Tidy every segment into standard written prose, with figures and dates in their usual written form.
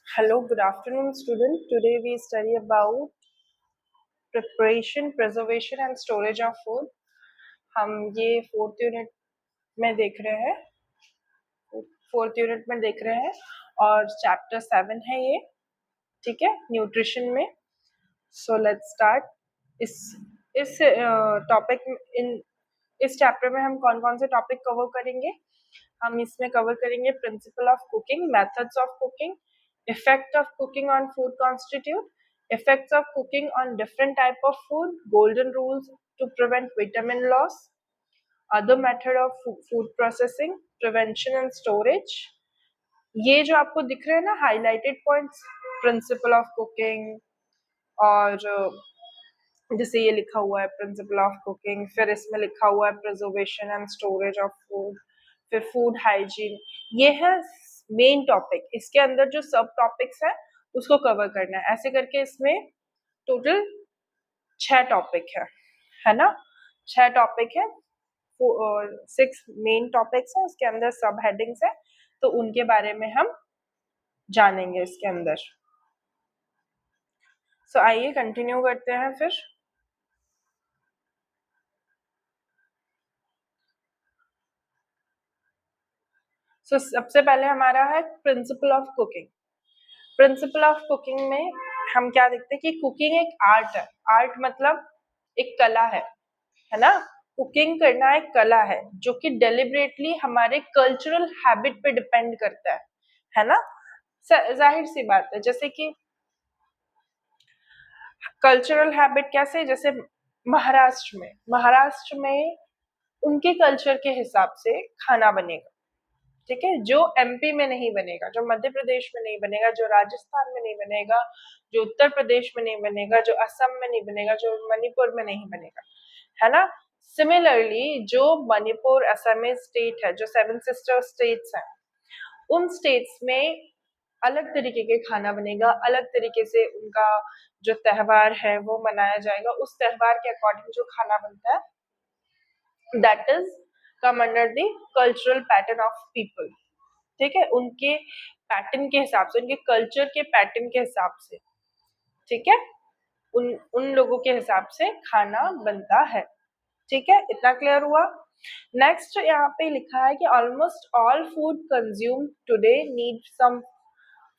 Hello, good afternoon, student. Today we study about preparation, preservation and storage of food. हम ये fourth unit में देख रहे हैं और चैप्टर 7 है ये, ठीक है, न्यूट्रिशन में. So let's start. इस टॉपिक इन इस चैप्टर में हम कौन कौन से टॉपिक कवर करेंगे. हम इसमें कवर करेंगे principle of cooking, methods of cooking, effect of cooking on food constitute, effects of cooking on different type of food, golden rules to prevent vitamin loss, other method of food processing, prevention and storage. ये जो आपको दिख रहे हैं ना highlighted points, principle of cooking, और जैसे ये लिखा हुआ है प्रिंसिपल ऑफ कुकिंग, फिर इसमें लिखा हुआ है preservation and storage of food, फिर फूड हाइजीन. ये है मेन टॉपिक. इसके अंदर जो सब टॉपिक्स है उसको कवर करना है. ऐसे करके इसमें टोटल 6 टॉपिक है ना. 6 टॉपिक है, 6 मेन टॉपिक्स है, उसके अंदर सब हेडिंग्स है, तो उनके बारे में हम जानेंगे इसके अंदर. सो आइए कंटिन्यू करते हैं फिर. सो सबसे पहले हमारा है principle of cooking. Principle of cooking में हम क्या देखते हैं कि कुकिंग एक आर्ट है. आर्ट मतलब एक कला है ना. कुकिंग करना एक कला है जो कि डेलिबरेटली हमारे कल्चरल हैबिट पे डिपेंड करता है ना. जाहिर सी बात है, जैसे कि कल्चरल हैबिट कैसे, जैसे महाराष्ट्र में उनके कल्चर के हिसाब से खाना बनेगा, ठीक है, जो एमपी में नहीं बनेगा, जो मध्य प्रदेश में नहीं बनेगा, जो राजस्थान में नहीं बनेगा, जो उत्तर प्रदेश में नहीं बनेगा, जो असम में नहीं बनेगा, जो मणिपुर में नहीं बनेगा, है ना. सिमिलरली जो मणिपुर असम स्टेट है, जो 7 सिस्टर स्टेट्स हैं, उन स्टेट्स में अलग तरीके के खाना बनेगा, अलग तरीके से उनका जो त्योहार है वो मनाया जाएगा. उस त्योहार के अकॉर्डिंग जो खाना बनता है that is come under the cultural pattern of people, ठीक है, उनके पैटर्न के हिसाब से, उनके कल्चर के पैटर्न के हिसाब से, ठीक है, उन लोगों के हिसाब से खाना बनता है. ठीक है, इतना क्लियर हुआ. नेक्स्ट यहाँ पे लिखा है कि almost all food consume today need some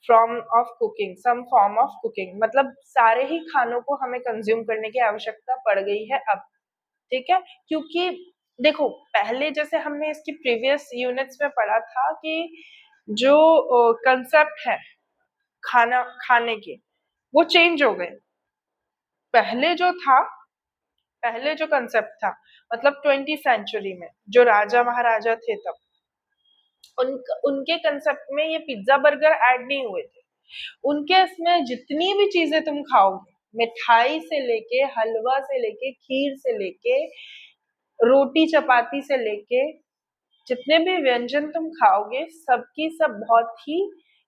some form of cooking. मतलब सारे ही खानों को हमें कंज्यूम करने की आवश्यकता पड़ गई है अब, ठीक है, क्योंकि देखो पहले जैसे हमने इसकी प्रीवियस यूनिट्स में पढ़ा था कि जो कंसेप्ट है खाने के वो चेंज हो गए. पहले जो कंसेप्ट था, मतलब 20th सेंचुरी में जो राजा महाराजा थे तब उनके कंसेप्ट में ये पिज्जा बर्गर ऐड नहीं हुए थे. उनके इसमें जितनी भी चीजें तुम खाओगे, मिठाई से लेके, हलवा से लेके, खीर से लेके, रोटी चपाती से लेके, जितने भी व्यंजन तुम खाओगे सबकी सब बहुत ही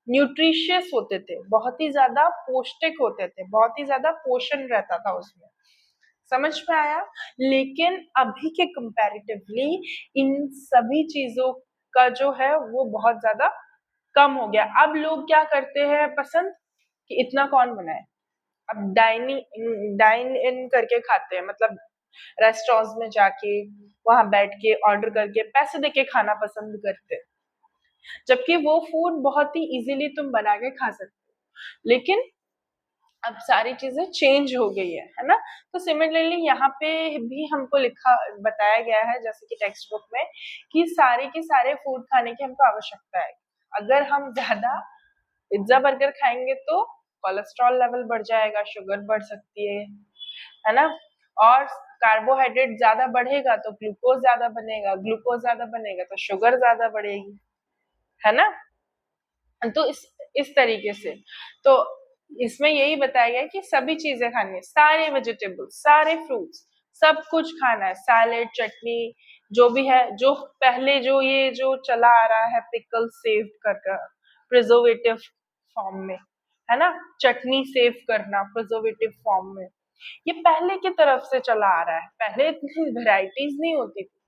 न्यूट्रिशियस होते थे, बहुत ही ज्यादा पौष्टिक होते थे, बहुत ही ज्यादा पोषण रहता था उसमें. समझ में आया. लेकिन अभी के कंपैरेटिवली इन सभी चीजों का जो है वो बहुत ज्यादा कम हो गया. अब लोग क्या करते हैं पसंद कि इतना कौन बनाए. अब डाइन इन करके खाते हैं, मतलब रेस्टोरेंट्स में जाके वहां बैठ के ऑर्डर करके पैसे देके खाना पसंद करते हैं, जबकि वो फूड बहुत ही इजीली तुम बना के खा सकते हो. लेकिन अब सारी चीजें चेंज हो गई है ना. तो सिमिलरली यहाँ पे भी हमको बताया गया है जैसे कि टेक्स्ट बुक में कि सारे के सारे फूड खाने की हमको आवश्यकता है. अगर हम ज्यादा पिज्जा बर्गर खाएंगे तो कोलेस्ट्रॉल लेवल बढ़ जाएगा, शुगर बढ़ सकती है ना. और कार्बोहाइड्रेट ज्यादा बढ़ेगा तो ग्लूकोज ज्यादा बनेगा, ग्लूकोज ज्यादा बनेगा तो शुगर ज्यादा बढ़ेगी, है ना. तो इस तरीके से तो इसमें यही बताया गया है कि सभी चीजें खानी है, सारे वेजिटेबल्स, सारे फ्रूट्स, सब कुछ खाना है. सैलेड, चटनी, जो भी है, जो पहले जो चला आ रहा है पिकल सेव कर प्रिजर्वेटिव फॉर्म में, है ना, चटनी सेव करना प्रिजर्वेटिव फॉर्म में, ये पहले की तरफ से चला आ रहा है. पहले इतनी वेराइटीज नहीं होती थी,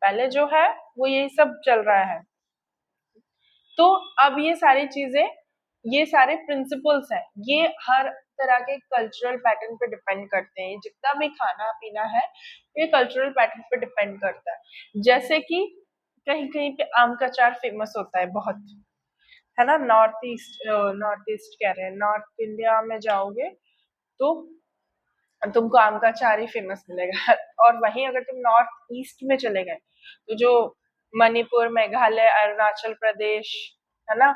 पहले जो है वो यही सब चल रहा है. तो अब ये सारी चीजें ये सारे प्रिंसिपल्स हैं, ये हर तरह के कल्चरल पैटर्न पे डिपेंड करते हैं। जितना भी खाना पीना है ये कल्चरल पैटर्न पे डिपेंड करता है। जैसे कि कहीं कहीं पे आम का अचार फेमस होता है बहुत, है ना। नॉर्थ ईस्ट कह रहे हैं, नॉर्थ इंडिया में जाओगे तो तुमको आम का अचार ही फेमस मिलेगा। और वहीं अगर तुम नॉर्थ ईस्ट में चले गए तो जो मणिपुर, मेघालय, अरुणाचल प्रदेश, है ना,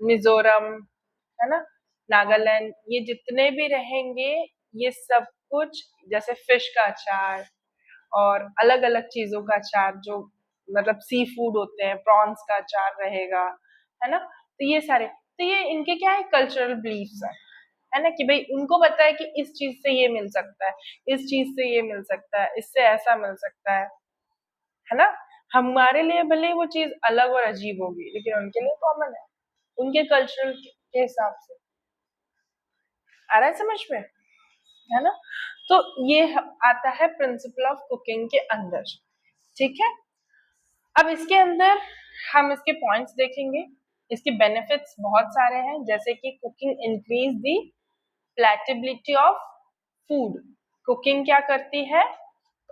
मिजोरम, है ना, नागालैंड, ये जितने भी रहेंगे ये सब कुछ जैसे फिश का अचार और अलग अलग चीजों का अचार, जो मतलब सी फूड होते हैं, प्रॉन्स का अचार रहेगा, है ना। तो ये सारे, तो ये इनके क्या है, कल्चरल बिलीफ्स है ना, कि भाई उनको पता है कि इस चीज से ये मिल सकता है, इस चीज से ये मिल सकता है, इससे ऐसा मिल सकता है ना। हमारे लिए भले वो चीज अलग और अजीब होगी लेकिन उनके लिए कॉमन है, उनके कल्चरल के हिसाब से। आ रहा है समझ में, है ना। तो ये आता है प्रिंसिपल ऑफ कुकिंग के अंदर, ठीक है। अब इसके अंदर हम इसके पॉइंट्स देखेंगे। इसके बेनिफिट्स बहुत सारे हैं, जैसे कि cooking increase the palatability of food. Cooking क्या करती है,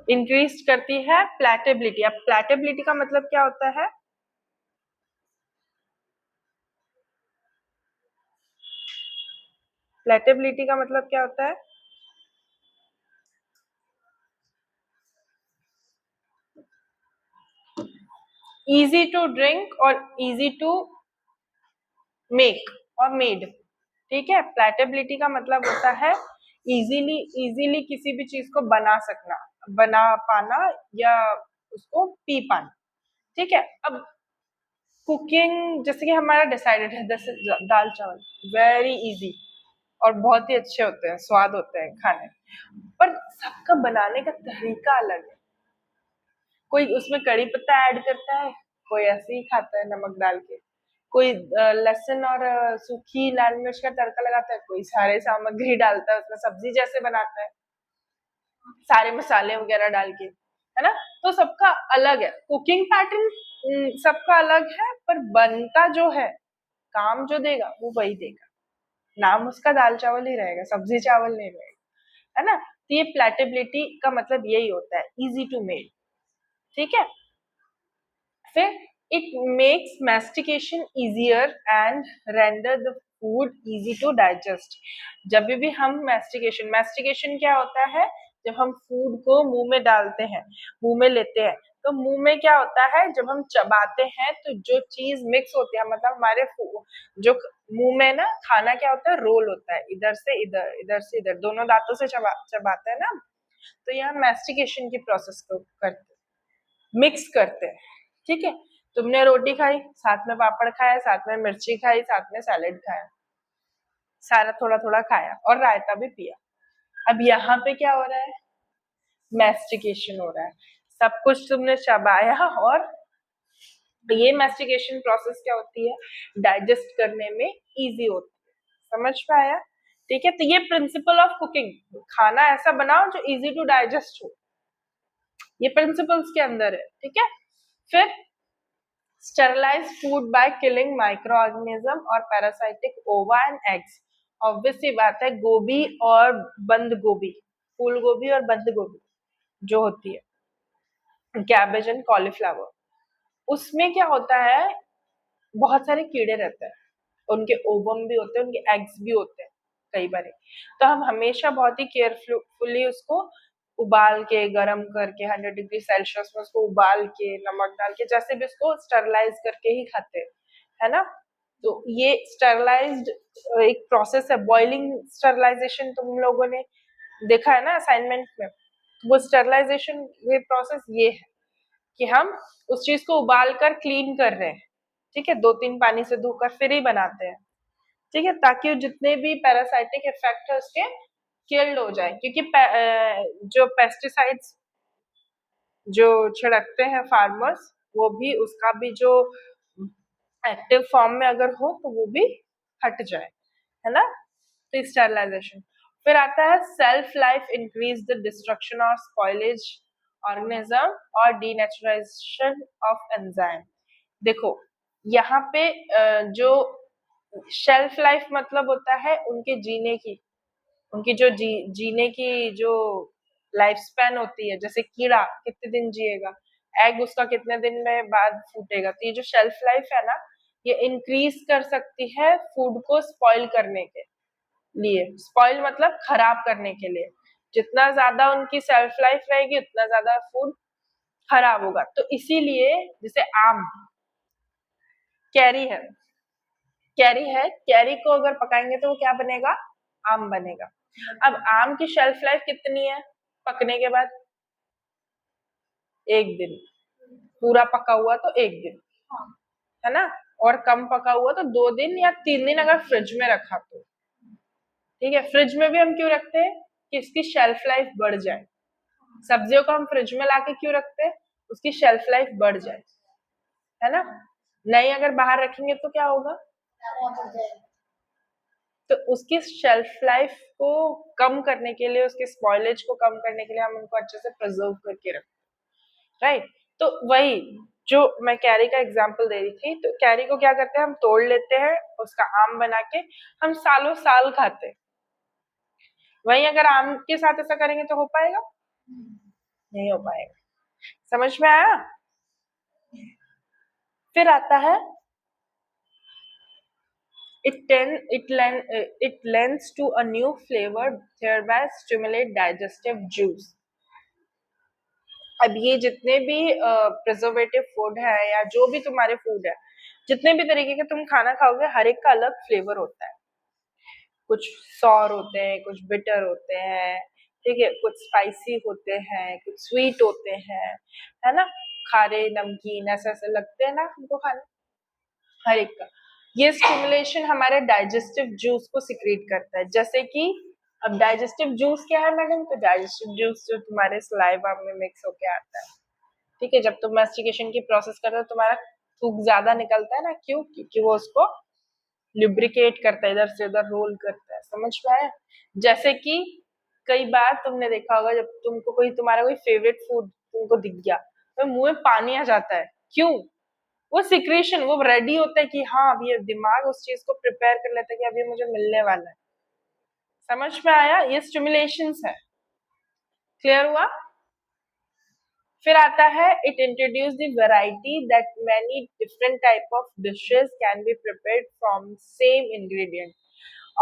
इंक्रीज करती है प्लेटेबिलिटी। अब प्लेटेबिलिटी का मतलब क्या होता है, प्लेटेबिलिटी का मतलब क्या होता है, इजी टू ड्रिंक और इजी टू मेक और मेड, ठीक है। प्लेटेबिलिटी का मतलब होता है इजीली इजीली किसी भी चीज को बना सकना, बना पाना, या उसको पी पाना, ठीक है। अब कुकिंग जैसे कि हमारा डिसाइडेड है, जैसे दाल चावल वेरी इजी और बहुत ही अच्छे होते हैं, स्वाद होते हैं खाने, पर सबका बनाने का तरीका अलग है। कोई उसमें कड़ी पत्ता ऐड करता है, कोई ऐसे ही खाता है नमक डाल के, कोई लहसुन और सूखी लाल मिर्च का तड़का लगाता है, कोई सारे सामग्री डालता है उसमें, सब्जी जैसे बनाता है, सारे मसाले वगैरह डाल के, है ना। तो सबका अलग है कुकिंग पैटर्न, सबका अलग है, पर बनता जो है, काम जो देगा वो वही देगा। नाम उसका दाल चावल ही रहेगा, सब्जी चावल नहीं रहेगा, है ना। तो ये प्लेटेबिलिटी का मतलब यही होता है, इजी टू मेड, ठीक है। फिर it makes mastication easier and render the food easy to digest। जब भी हम mastication क्या होता है, जब हम फूड को मुंह में डालते हैं, मुंह में लेते हैं, तो मुंह में क्या होता है, जब हम चबाते हैं तो जो चीज मिक्स होती है, मतलब हमारे जो मुंह में ना खाना क्या होता है, रोल होता है, इधर से इधर, इधर से इधर, दोनों दांतों से चबाते हैं ना। तो यहाँ मैस्टिकेशन की प्रोसेस को करते, मिक्स करते हैं, ठीक है। तुमने रोटी खाई, साथ में पापड़ खाया, साथ में मिर्ची खाई, साथ में सैलेड खाया, सारा थोड़ा थोड़ा खाया और रायता भी पिया। अब यहाँ पे क्या हो रहा है, मैस्टिकेशन हो रहा है, सब कुछ तुमने चबाया, और ये मैस्टिकेशन प्रोसेस क्या होती है, डाइजेस्ट करने में इजी होती है। समझ में आया, ठीक है। तो ये प्रिंसिपल ऑफ कुकिंग, खाना ऐसा बनाओ जो इजी टू डाइजेस्ट हो, ये प्रिंसिपल्स के अंदर है, ठीक है। फिर sterilize food by killing microorganism और parasitic ova and eggs। Obvious सी बात है, गोभी और बंद गोभी, फूल गोभी और बंद गोभी जो होती है, कैबेज एंड कॉलीफ्लावर, उसमें क्या होता है, बहुत सारे कीड़े रहते हैं, उनके ओवम भी होते हैं, उनके एग्स भी होते हैं कई बार। तो हम हमेशा बहुत ही केयरफुली उसको उबाल के, गरम करके, 100 डिग्री सेल्सियस में उसको उबाल के, नमक डाल के, जैसे भी उसको स्टरलाइज करके ही खाते हैं, है ना। तो ये स्टरलाइज्ड एक प्रोसेस है, बॉइलिंग स्टरलाइजेशन तुम लोगों ने देखा है ना असाइनमेंट में। वो स्टरलाइजेशन ये प्रोसेस ये है कि हम उस चीज को उबाल कर क्लीन कर रहे हैं, ठीक है, 2-3 पानी से धोकर फिर ही बनाते हैं, ठीक है, ताकि जितने भी पैरासाइटिक इफेक्ट है उसके किल्ड हो जाए। क्योंकि जो पेस्टिसाइड्स जो छिड़कते हैं फार्मर्स, वो भी उसका भी जो एक्टिव फॉर्म में अगर हो तो वो भी हट जाए, है ना। तो स्टरलाइजेशन। फिर आता है self life increase the destruction और स्पॉइलेज ऑर्गेनिज्म और डीनेचुरलाइजेशन ऑफ एंजाइम। देखो यहाँ पे जो शेल्फ लाइफ मतलब होता है उनके जीने की, उनकी जो जीने की जो लाइफ स्पैन होती है। जैसे कीड़ा कितने दिन जिएगा, एग उसका कितने दिन में बाद फूटेगा। तो ये जो शेल्फ लाइफ है ना, ये इंक्रीज कर सकती है फूड को स्पॉइल करने के लिए। स्पॉइल मतलब खराब करने के लिए। जितना ज्यादा उनकी शेल्फ लाइफ रहेगी उतना ज्यादा फूड खराब होगा। तो इसीलिए जैसे आम, कैरी है, कैरी है, कैरी को अगर पकाएंगे तो वो क्या बनेगा, आम बनेगा। अब आम की शेल्फ लाइफ कितनी है पकने के बाद, एक दिन। पूरा पका हुआ तो एक दिन, है ना। और कम पका हुआ तो 2 दिन या 3 दिन अगर फ्रिज में रखा तो ठीक है। फ्रिज में भी हम क्यों रखते हैं कि इसकी शेल्फ लाइफ बढ़ जाए। सब्जियों को हम फ्रिज में लाके क्यों रखते हैं, उसकी शेल्फ लाइफ बढ़ जाए, है ना। नहीं अगर बाहर रखेंगे तो क्या होगा, तो उसकी शेल्फ लाइफ को कम करने के लिए, उसके स्पॉइलेज को कम करने के लिए हम उनको अच्छे से प्रिजर्व करके रखते हैं, राइट। तो वही जो मैं कैरी का एग्जांपल दे रही थी, तो कैरी को क्या करते हैं हम तोड़ लेते हैं, उसका आम बना के हम सालों साल खाते हैं। वही अगर आम के साथ ऐसा करेंगे तो हो पाएगा, नहीं हो पाएगा। समझ में आया। फिर आता है it lends to a new flavor thereby stimulate digestive juice। अब ये जितने भी प्रिजर्वेटिव फूड है या जो भी तुम्हारे फूड है, जितने भी तरीके के तुम खाना खाओगे, हर एक का अलग फ्लेवर होता है। कुछ सॉर होते हैं, कुछ बिटर होते हैं, ठीक है, कुछ स्पाइसी होते हैं, कुछ स्वीट होते हैं, है ना। खारे नमकीन ऐसे ऐसे लगते हैं ना हमको खाने, हर एक का। ये स्टिमुलेशन हमारे डाइजेस्टिव जूस को सिक्रीट करता है। जैसे कि अब डाइजेस्टिव जूस क्या है मैडम, तो डाइजेस्टिव जूस जो तुम्हारे सलाइवा में मिक्स होके आता है, ठीक है। जब तुम मैस्टिकेशन की प्रोसेस करते हो तुम्हारा थूक ज्यादा निकलता है ना, क्यों, क्योंकि वो उसको लुब्रिकेट करता है, इधर से उधर रोल करता है। समझ में आया। जैसे कि कई बार तुमने देखा होगा, जब तुमको कोई तुम्हारा कोई फेवरेट फूड तुमको दिख गया तो मुंह में पानी आ जाता है, क्यों, वो सिक्रेशन, वो रेडी होता है कि हाँ अब ये दिमाग उस चीज को प्रिपेयर कर लेता है कि अब ये मुझे मिलने वाला है। समझ में आया, ये स्टिमुलेशंस है। क्लियर हुआ। फिर आता है it introduce the variety that many different type of dishes can be prepared from same ingredient.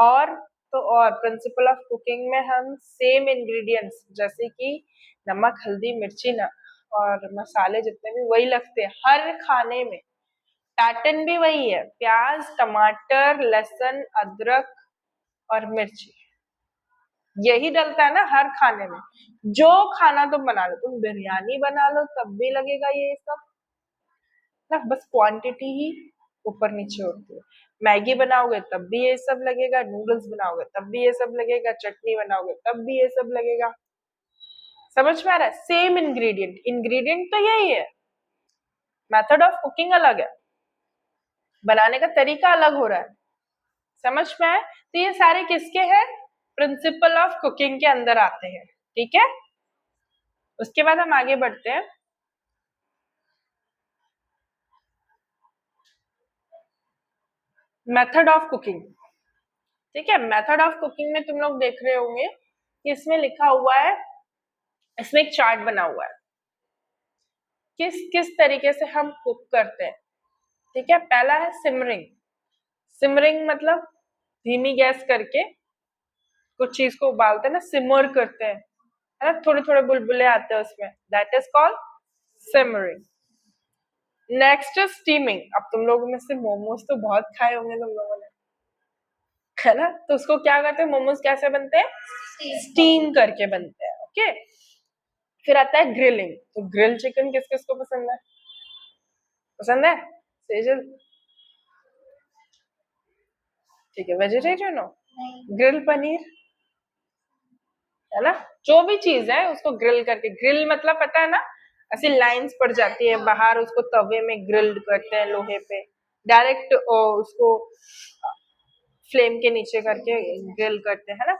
और तो और प्रिंसिपल ऑफ कुकिंग में हम सेम इंग्रेडिएंट्स जैसे कि नमक हल्दी मिर्ची न और मसाले जितने भी वही लगते हैं हर खाने में। पैटर्न भी वही है, प्याज टमाटर लहसुन अदरक और मिर्ची, यही डलता है ना हर खाने में। जो खाना तुम बना लो, तुम बिरयानी बना लो तब भी लगेगा ये सब ना, बस क्वांटिटी ही ऊपर नीचे होती है। मैगी बनाओगे तब भी ये सब लगेगा, नूडल्स बनाओगे तब भी ये सब लगेगा, चटनी बनाओगे तब भी ये सब लगेगा। समझ में आ रहा है, सेम इंग्रेडिएंट, इंग्रेडिएंट तो यही है, मेथड ऑफ कुकिंग अलग है, बनाने का तरीका अलग हो रहा है। समझ में आए। तो ये सारे किसके हैं, प्रिंसिपल ऑफ कुकिंग के अंदर आते हैं, ठीक है। उसके बाद हम आगे बढ़ते हैं। मेथड ऑफ कुकिंग, ठीक है। मेथड ऑफ कुकिंग में तुम लोग देख रहे होंगे कि इसमें लिखा हुआ है, इसमें एक चार्ट बना हुआ है किस किस तरीके से हम कुक करते हैं, ठीक है। पहला है सिमरिंग। सिमरिंग मतलब धीमी गैस करके कुछ चीज को उबालते हैं ना, सिमर करते हैं, है ना, थोड़े थोड़े बुलबुले आते हैं उसमें, that is called simmering. Next is steaming. अब तुम लोगों में से मोमोज तो बहुत खाए होंगे तुम लोगों ने, है ना। तो उसको क्या करते हैं, मोमोज कैसे बनते हैं, स्टीम करके बनते हैं, ओके। फिर आता है ग्रिलिंग। तो ग्रिल चिकन किस किस को पसंद है, पसंद है सेजल, ठीक है। वेजिटेरियन हो, ग्रिल पनीर, है ना। जो भी चीज है उसको ग्रिल करके, ग्रिल मतलब पता है ना, ऐसी लाइंस पड़ जाती है बाहर, उसको तवे में ग्रिल्ड करते हैं लोहे पे, डायरेक्ट उसको फ्लेम के नीचे करके ग्रिल करते हैं ना।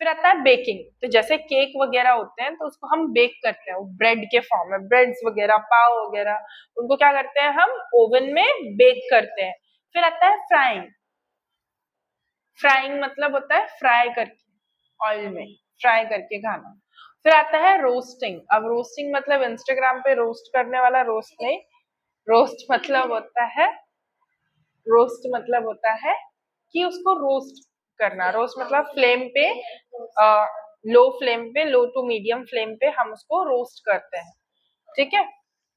फिर आता है बेकिंग। तो जैसे केक वगैरह होते हैं तो उसको हम बेक करते हैं, ब्रेड के फॉर्म में, ब्रेड्स वगैरह पाव वगैरह उनको क्या करते हैं हम ओवन में बेक करते हैं। फिर आता है फ्राइंग। फ्राइंग मतलब होता है फ्राई करके, ऑयल में फ्राई करके खाना। फिर आता है रोस्टिंग। अब रोस्टिंग मतलब इंस्टाग्राम पे रोस्ट करने वाला रोस्ट नहीं, रोस्ट मतलब होता है, रोस्ट मतलब होता है कि उसको रोस्ट करना। रोस्ट मतलब फ्लेम पे, लो फ्लेम पे, लो टू मीडियम फ्लेम पे हम उसको रोस्ट करते हैं, ठीक है।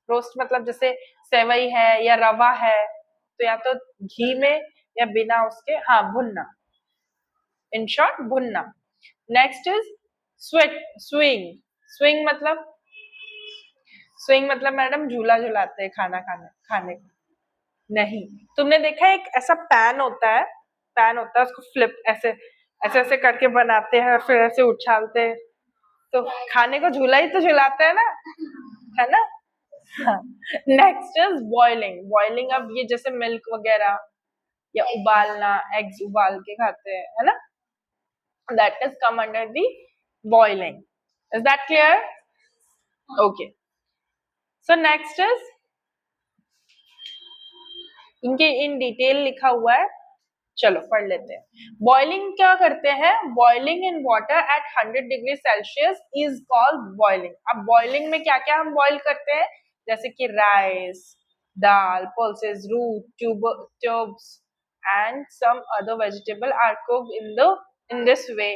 रोस्ट मतलब जैसे सेवई है या रवा है, तो या तो घी में या बिना उसके, हाँ भुनना, इन शॉर्ट भुनना। Next is sweat swing. Swing मतलब, स्विंग मतलब मैडम झूला झुलाते हैं खाना खाने खाने को, नहीं। तुमने देखा है एक ऐसा पैन होता है, पैन होता है उसको फ्लिप ऐसे ऐसे ऐसे करके बनाते हैं और फिर ऐसे उछालते हैं, तो खाने को झूला ही तो झुलाते हैं ना, है ना। हाँ। Next is boiling. बॉइलिंग अब ये जैसे मिल्क वगैरह या उबालना, एग्स उबाल के खाते हैं, है ना, that is come under the boiling. Is that clear? Okay. So next is, इनके इन डिटेल लिखा हुआ है, चलो पढ़ लेते हैं। बॉइलिंग क्या करते हैं, boiling in water at 100 degree Celsius is called boiling. अब बॉइलिंग में क्या क्या हम बॉइल करते हैं, जैसे कि rice, dal, pulses, root, tubes and some other vegetable are cooked in this way.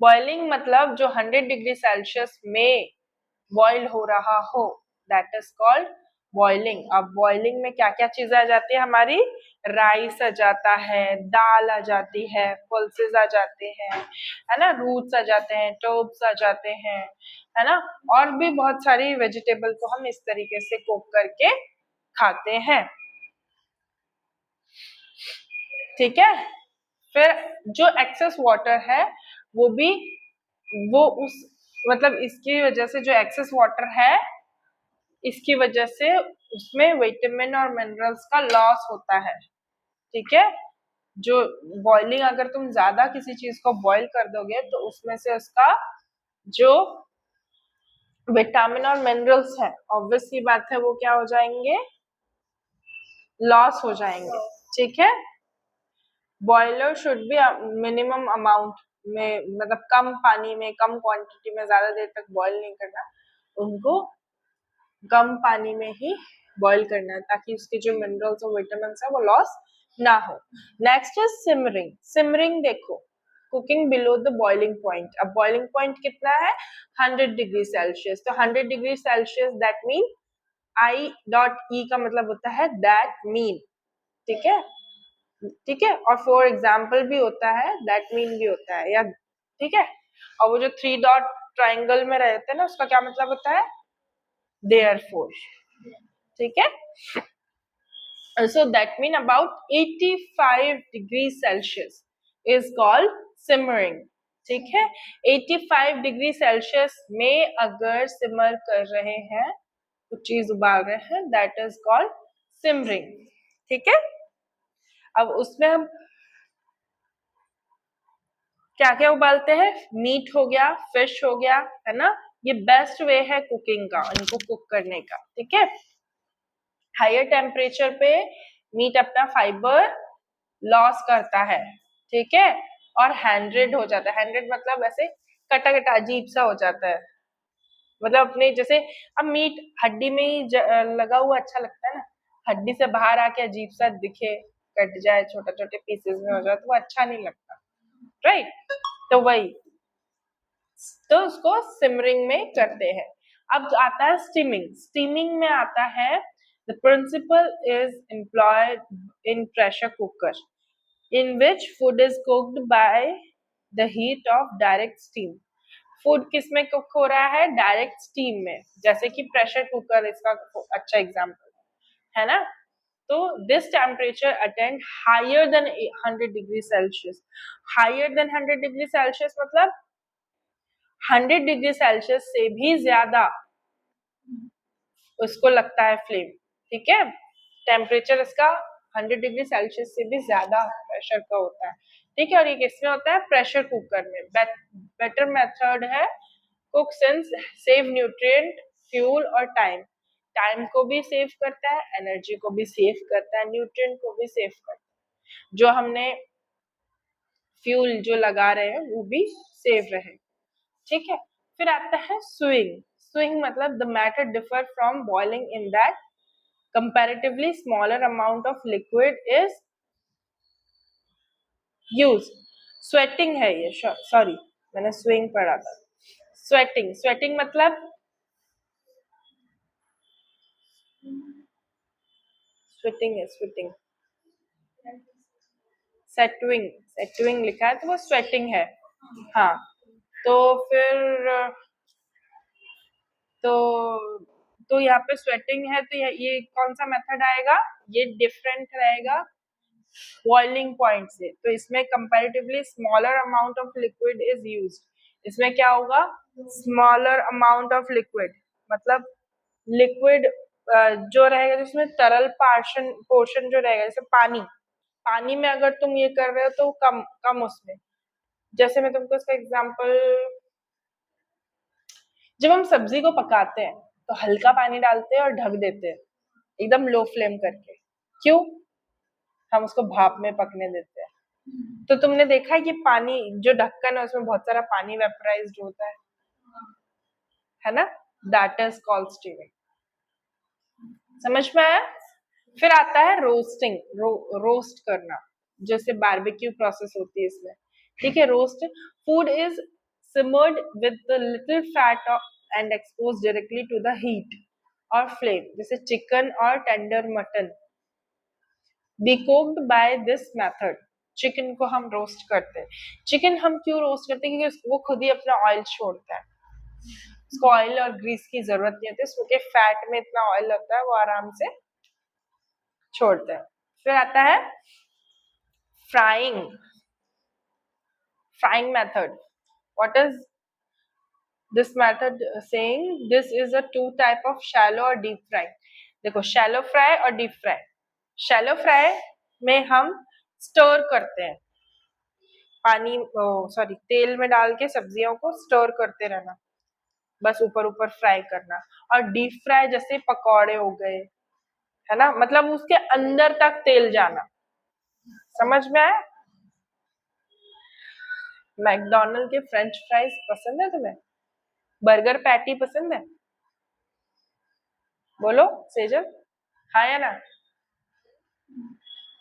Boiling मतलब जो 100 डिग्री सेल्सियस में बॉइल हो रहा हो, दैट इज कॉल्ड बॉइलिंग। अब बॉइलिंग में क्या क्या चीजें आ जाती है हमारी, राइस आ जाता है, दाल आ जाती है, पल्सेस आ जाते हैं, है ना, रूट्स आ जाते हैं, टोब्स आ जाते हैं, है ना, और भी बहुत सारी वेजिटेबल को हम इस तरीके से कुक करके खाते हैं, ठीक है। फिर जो एक्सेस वाटर है वो भी, वो उस मतलब इसकी वजह से जो एक्सेस वाटर है, इसकी वजह से उसमें विटामिन और मिनरल्स का लॉस होता है, ठीक है। जो बॉइलिंग, अगर तुम ज्यादा किसी चीज को बॉईल कर दोगे तो उसमें से उसका जो विटामिन और मिनरल्स है, ऑब्वियस सी बात है, वो क्या हो जाएंगे, लॉस हो जाएंगे, ठीक है। Boiler should be minimum amount में, मतलब कम पानी में, कम क्वांटिटी में, ज्यादा देर तक बॉईल नहीं करना, उनको कम पानी में ही बॉईल करना है, ताकि उसके जो मिनरल्स और विटामिन है वो लॉस ना हो। Next is simmering. सिमरिंग देखो, cooking below the boiling point. अब बॉइलिंग पॉइंट कितना है, 100 डिग्री सेल्सियस। तो 100 degree Celsius that mean I dot E का मतलब होता है दैट मीन, ठीक है, ठीक है। और फॉर एग्जाम्पल भी होता है, दैट मीन भी होता है, या ठीक है। और वो जो 3 डॉट ट्राइंगल में रहते हैं ना, उसका क्या मतलब होता है, therefore, ठीक है। So that mean about 85 degrees Celsius is called simmering, ठीक है। 85 डिग्री सेल्सियस में अगर सिमर कर रहे हैं, कुछ चीज उबाल रहे हैं, दैट इज कॉल्ड सिमरिंग, ठीक है। अब उसमें हम क्या क्या उबालते हैं, मीट हो गया, फिश हो गया, है ना, ये बेस्ट वे है कुकिंग का, इनको कुक करने का, ठीक है। हायर टेम्परेचर पे मीट अपना फाइबर लॉस करता है, ठीक है, और हैंड्रेड हो जाता है। हैंड्रेड मतलब ऐसे कटा कटा अजीब सा हो जाता है, मतलब अपने जैसे, अब मीट हड्डी में ही लगा हुआ अच्छा लगता है ना, हड्डी से बाहर आके अजीब सा दिखे, कट जाए, छोटे छोटे पीसेस में हो जाए, तो वो अच्छा नहीं लगता, राइट। तो वही, तो उसको सिमरिंग में करते हैं। अब आता है स्टीमिंग। स्टीमिंग में आता है, the principle is employed in pressure cooker in which food is cooked by the heat of direct steam. Food किस में कुक हो रहा है, डायरेक्ट स्टीम में, जैसे कि प्रेशर कुकर इसका अच्छा एग्जांपल है ना। तो this temperature attend higher than 100 degree Celsius. Higher than 100 degree Celsius मतलब 100 डिग्री सेल्सियस से भी ज्यादा उसको लगता है फ्लेम, ठीक है। टेम्परेचर इसका 100 डिग्री सेल्सियस से भी ज्यादा प्रेशर का होता है, ठीक है। और ये किसमें होता है, प्रेशर कुकर में। बेटर मेथड है cook since save nutrient, fuel और टाइम। टाइम को भी सेव करता है, एनर्जी को भी सेव करता है, न्यूट्रिएंट को भी सेव करता है। जो हमने फ्यूल जो लगा रहे हैं वो भी सेव रहे, ठीक है। फिर आता है स्विंग। स्विंग मतलब the matter differ from boiling in that comparatively smaller amount of liquid is use. Sweating है ये, सॉरी मैंने स्विंग पढ़ा था। स्वेटिंग, स्वेटिंग मतलब स्वेटिंग है, स्वेटिंग, सेटविंग, सेटविंग लिखा है तो वो स्वेटिंग है। हाँ, तो फिर तो तो यहाँ पे स्वेटिंग है तो ये कौन सा मेथड आएगा, ये डिफरेंट रहेगा बॉइलिंग पॉइंट से। तो इसमें comparatively smaller amount of liquid is used. इसमें क्या होगा, स्मॉलर अमाउंट ऑफ लिक्विड मतलब लिक्विड जो रहेगा जिसमें तरल पोर्शन पोर्शन जो रहेगा, जैसे पानी, पानी में अगर तुम ये कर रहे हो तो कम कम उसमें। जैसे मैं तुमको इसका एग्जांपल, जब हम सब्जी को पकाते हैं तो हल्का पानी डालते हैं और ढक देते हैं एकदम लो फ्लेम करके, क्यों, हम उसको भाप में पकने देते हैं। तो तुमने देखा है कि पानी जो ढक्कन है उसमें बहुत सारा पानी वेपराइज्ड होता है ना, दैट इज कॉल्ड स्टीमिंग। समझ में आया। फिर आता है रोस्टिंग, रोस्ट करना, जैसे बारबेक्यू प्रोसेस होती है इसमें, ठीक है। Roast, food is simmered with the little fat and exposed directly to the heat और flame, जैसे चिकन और tender mutton. be cooked by this method, chicken को हम रोस्ट करते हैं। चिकन हम क्यों रोस्ट करते हैं, क्योंकि वो खुद ही अपना ऑयल छोड़ता है, उसको ऑयल और ग्रीस की जरूरत नहीं होती, उसके फैट में इतना ऑयल होता है वो आराम से छोड़ता है। फिर आता है frying, frying method. What is this method saying this is a two type of shallow और deep fry। देखो shallow fry और deep fry। shallow fry में हम स्टर करते हैं पानी, सॉरी तेल में डाल के सब्जियों को स्टर करते रहना, बस ऊपर ऊपर फ्राई करना। और डीप फ्राई जैसे पकौड़े हो गए, है ना, मतलब उसके अंदर तक तेल जाना। समझ में आया। मैकडोनल्ड के फ्रेंच फ्राइज पसंद है तुम्हें, बर्गर पैटी पसंद है, बोलो सेजल, हाँ या ना,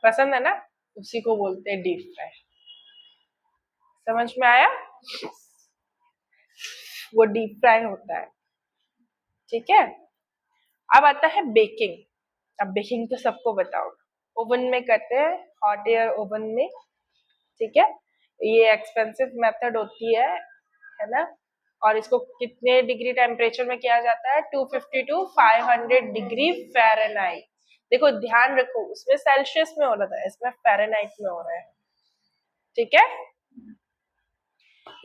पसंद है ना, उसी को बोलते हैं डीप फ्राई। समझ में आया, वो डीप फ्राई होता है, ठीक है। अब आता है बेकिंग। अब बेकिंग तो सबको बताओ, ओवन में करते हैं, हॉट एयर ओवन में, ठीक है। ये एक्सपेंसिव मेथड होती है ना। और इसको कितने डिग्री टेम्परेचर में किया जाता है, 250 टू 500 डिग्री फ़ारेनहाइट। देखो ध्यान रखो, उसमें सेल्सियस में हो रहा था, इसमें फ़ारेनहाइट में हो रहा है, ठीक है।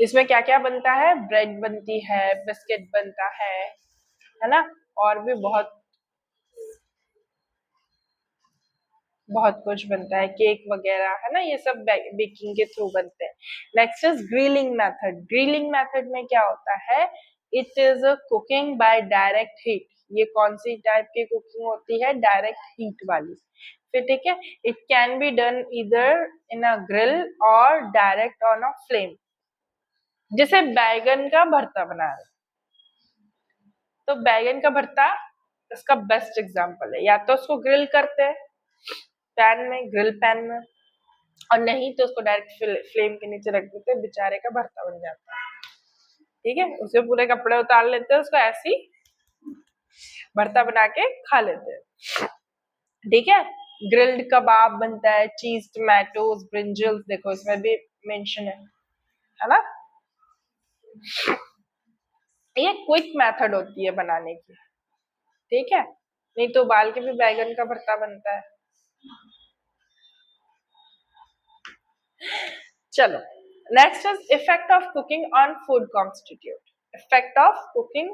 इसमें क्या क्या बनता है, ब्रेड बनती है, बिस्किट बनता है ना, और भी बहुत बहुत कुछ बनता है, केक वगैरह, है ना, ये सब बेकिंग के थ्रू बनते हैं। Next is grilling method. Grilling method में क्या होता है, it is a cooking by direct heat. ये कौन सी टाइप की कुकिंग होती है, डायरेक्ट हीट वाली, फिर ठीक है। इट कैन बी डन इधर इन अ ग्रिल और डायरेक्ट ऑन अ फ्लेम। जैसे बैगन का भरता बना रहे, तो बैगन का भरता इसका बेस्ट एग्जांपल है। या तो उसको ग्रिल करते हैं पैन में, ग्रिल पैन में, और नहीं तो उसको डायरेक्ट फ्लेम के नीचे रख देते हैं, बेचारे का भरता बन जाता है, ठीक है। उसे पूरे कपड़े उतार लेते हैं, उसको ऐसी भरता बना के खा लेते हैं, ठीक है। ग्रिल्ड कबाब बनता है, चीज टमाटोज ब्रिंजल्स, देखो इसमें भी मेंशन है ना। ये क्विक मेथड होती है बनाने की, ठीक है, नहीं तो उबाल के भी बैगन का भरता बनता है। चलो next is effect of cooking on food constitute. Effect of cooking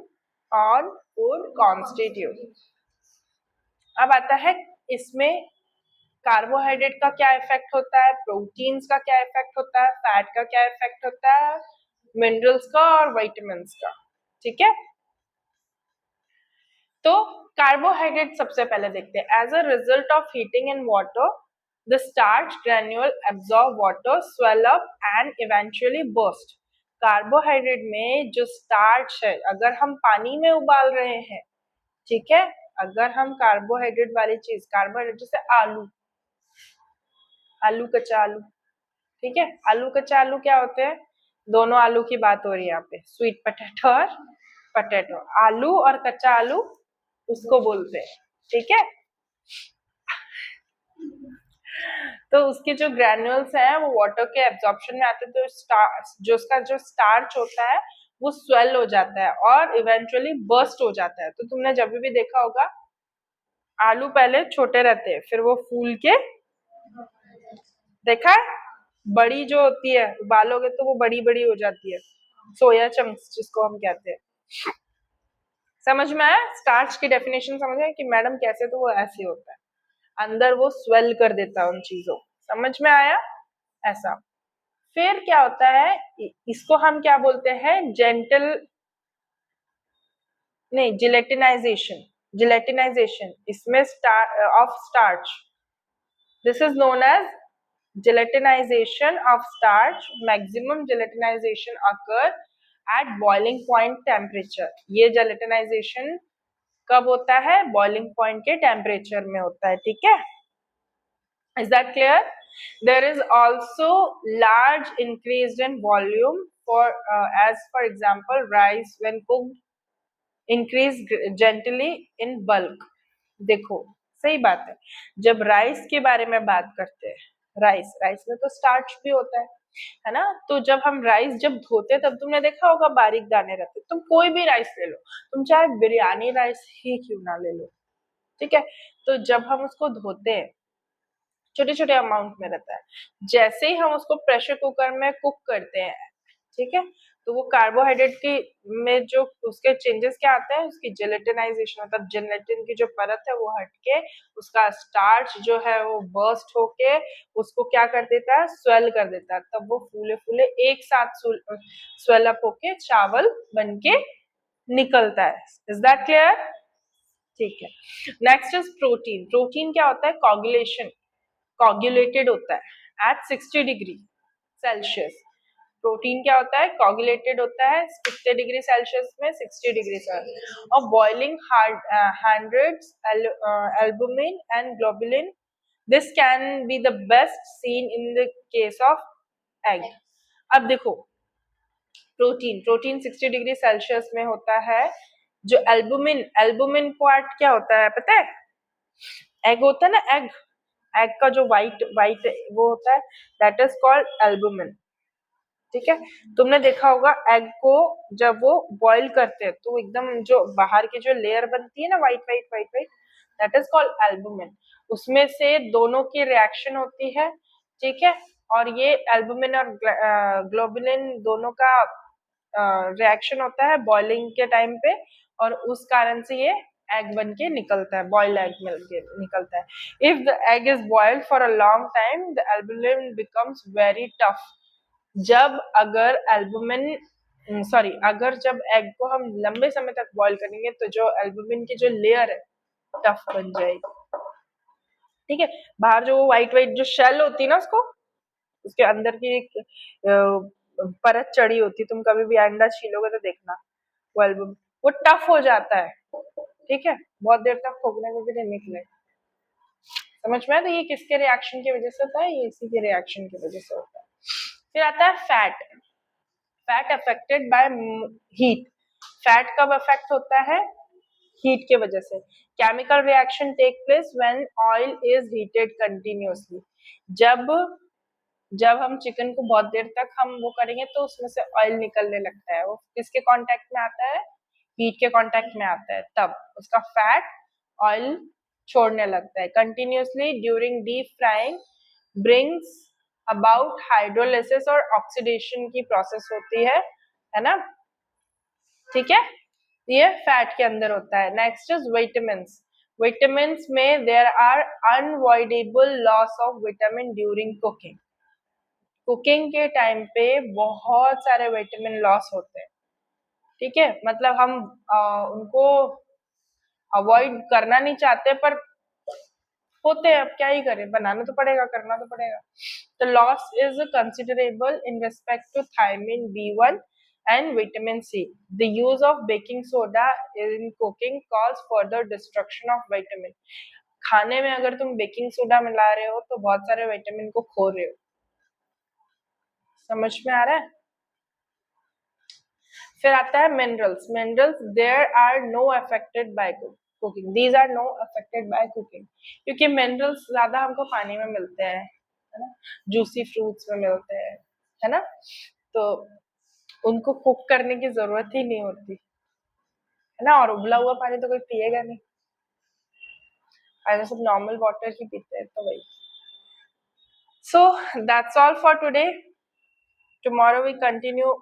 on food constitute. अब आता है इसमें कार्बोहाइड्रेट का क्या इफेक्ट होता है, प्रोटीन्स का क्या इफेक्ट होता है, फैट का क्या इफेक्ट होता है, मिनरल्स का और विटामिन का, ठीक है। तो कार्बोहाइड्रेट सबसे पहले देखते हैं। As a result of heating in water The starch granule absorb water, swell up and eventually burst. Carbohydrate में जो स्टार्च है, अगर हम पानी में उबाल रहे हैं, ठीक है, अगर हम कार्बोहाइड्रेट वाली चीज, कार्बोहाइड्रेट जैसे आलू, आलू कच्चा आलू, ठीक है, आलू कच्चा आलू क्या होते हैं, दोनों आलू की बात हो रही है यहाँ पे, स्वीट पोटैटो और पोटैटो, आलू और कच्चा आलू उसको बोलते हैं, ठीक है। तो उसके जो ग्रैन्यूल्स हैं वो वाटर के एब्जॉर्प्शन में आते हैं, तो स्टार्च जो उसका जो स्टार्च होता है वो स्वेल हो जाता है और इवेंचुअली बर्स्ट हो जाता है। तो तुमने जब भी देखा होगा आलू पहले छोटे रहते हैं, फिर वो फूल के, देखा है, बड़ी जो होती है उबालोगे तो वो बड़ी बड़ी हो जाती है, सोया चंक्स जिसको हम कहते हैं। समझ में आया? स्टार्च की डेफिनेशन समझ में कि मैडम कैसे, तो वो ऐसे होता है, अंदर वो स्वेल कर देता है उन चीजों, समझ में आया? ऐसा। फिर क्या होता है, इसको हम क्या बोलते हैं, जेंटल, नहीं, जिलेटिनाइजेशन, जिलेटिनाइजेशन इसमें of starch, this is known as gelatinization of starch. Maximum gelatinization occur at boiling point temperature. ये gelatinization कब होता है, boiling point के temperature में होता है, ठीक है। Is that clear? There is also large increase in volume for as for example rice when cooked increase gently in bulk. देखो सही बात है, जब राइस के बारे में बात करते हैं, राइस, राइस में तो स्टार्च भी होता है ना, तो जब हम राइस जब धोते तब तुमने देखा होगा बारीक दाने रहते, तुम कोई भी राइस ले लो, तुम चाहे बिरयानी राइस ही क्यों ना ले लो, ठीक है, तो जब हम उसको धोते हैं छोटे छोटे अमाउंट में रहता है, जैसे ही हम उसको प्रेशर कुकर में कुक करते हैं, ठीक है, तो वो कार्बोहाइड्रेट की में जो उसके चेंजेस क्या आते हैं, उसकी जेलेटिनाइजेशन, मतलब जेलेटिन की जो परत है वो हटके उसका स्टार्च जो है वो बर्स्ट होके उसको क्या कर देता है, स्वेल कर देता है, तब वो फूले फूले एक साथ स्वेल अप होके चावल बनके निकलता है। Is that clear? ठीक है। Next is protein. प्रोटीन क्या होता है, कॉगुलेशन, कॉगुलेटेड होता है एट 60 डिग्री सेल्सियस। प्रोटीन क्या होता है, कॉगुलेटेड होता है कितने डिग्री सेल्सियस में, 60 डिग्री सेल्सियस, और boiling hundreds albumin and globulin, this can be the best seen in the case of egg. अब देखो प्रोटीन, प्रोटीन 60 डिग्री सेल्सियस में होता है, जो एल्बुमिन, एल्बुमिन पार्ट क्या होता है पता है, एग होता है ना, एग, एग का जो व्हाइट व्हाइट वो होता है, दैट इज कॉल्ड एल्बुमिन, ठीक है। तुमने देखा होगा एग को जब वो बॉईल करते हैं तो एकदम जो बाहर की जो लेयर बनती है ना, white white white white, that is called albumin, उसमें से दोनों की रिएक्शन होती है, ठीक है, और ये एल्बुमिन और ग्लोबुलिन दोनों का रिएक्शन होता है बॉइलिंग के टाइम पे, और उस कारण से ये एग बन के निकलता है, बॉइल्ड एग मिल के निकलता है। If the egg is boiled for a long time the albumin becomes very tough. जब अगर एल्बुमिन सॉरी अगर जब एग को हम लंबे समय तक बॉईल करेंगे तो जो एल्बुमिन की जो लेयर है टफ बन जाएगी, ठीक है। बाहर जो व्हाइट व्हाइट जो शेल होती है ना, उसको उसके अंदर की एक परत चढ़ी होती, तुम कभी भी अंडा छीलोगे तो देखना, वो एल्बुमिन वो टफ हो जाता है, ठीक है, बहुत देर तक खोखने में भी नहीं निकले, समझ में आया? तो ये किसके रिएक्शन की वजह से होता है, ये इसी के रिएक्शन की वजह से होता है। फिर आता है fat. Fat affected by heat. Fat कब अफेक्ट होता है, हीट के वजह से। Chemical reaction take place when oil is heated continuously. जब जब हम चिकन को बहुत देर तक हम वो करेंगे तो उसमें से ऑयल निकलने लगता है, वो किसके कांटेक्ट में आता है, हीट के कांटेक्ट में आता है, तब उसका फैट ऑयल छोड़ने लगता है। Continuously during deep frying brings about hydrolysis और ऑक्सीडेशन की प्रोसेस होती है ना, ठीक है, ये फैट के अंदर होता है। Next is vitamin. विटामिन में there are unavoidable loss of vitamin during cooking. Cooking के टाइम पे बहुत सारे विटामिन लॉस होते हैं, ठीक है, मतलब हम उनको अवॉइड करना नहीं चाहते, पर होते हैं, अब क्या ही करें, बनाना तो पड़ेगा, करना तो पड़ेगा। The loss is considerable in respect to thiamine B1 and vitamin C. The use of baking soda in cooking cause further destruction of vitamin. खाने में अगर तुम बेकिंग सोडा मिला रहे हो तो बहुत सारे विटामिन को खो रहे हो। समझ में आ रहा है? फिर आता है minerals. Minerals there are no affected by cooking, these are no affected by cooking, क्योंकि मिनरल्स ज्यादा हमको पानी में मिलते हैं, है ना, जूसी फ्रूट्स में मिलते हैं, है ना, तो उनको कुक करने की जरूरत ही नहीं होती, है ना, और उबला हुआ पानी तो कोई पिएगा नहीं, अगर सब नॉर्मल वाटर ही पीते हैं तो वही। So that's all for today, tomorrow we continue.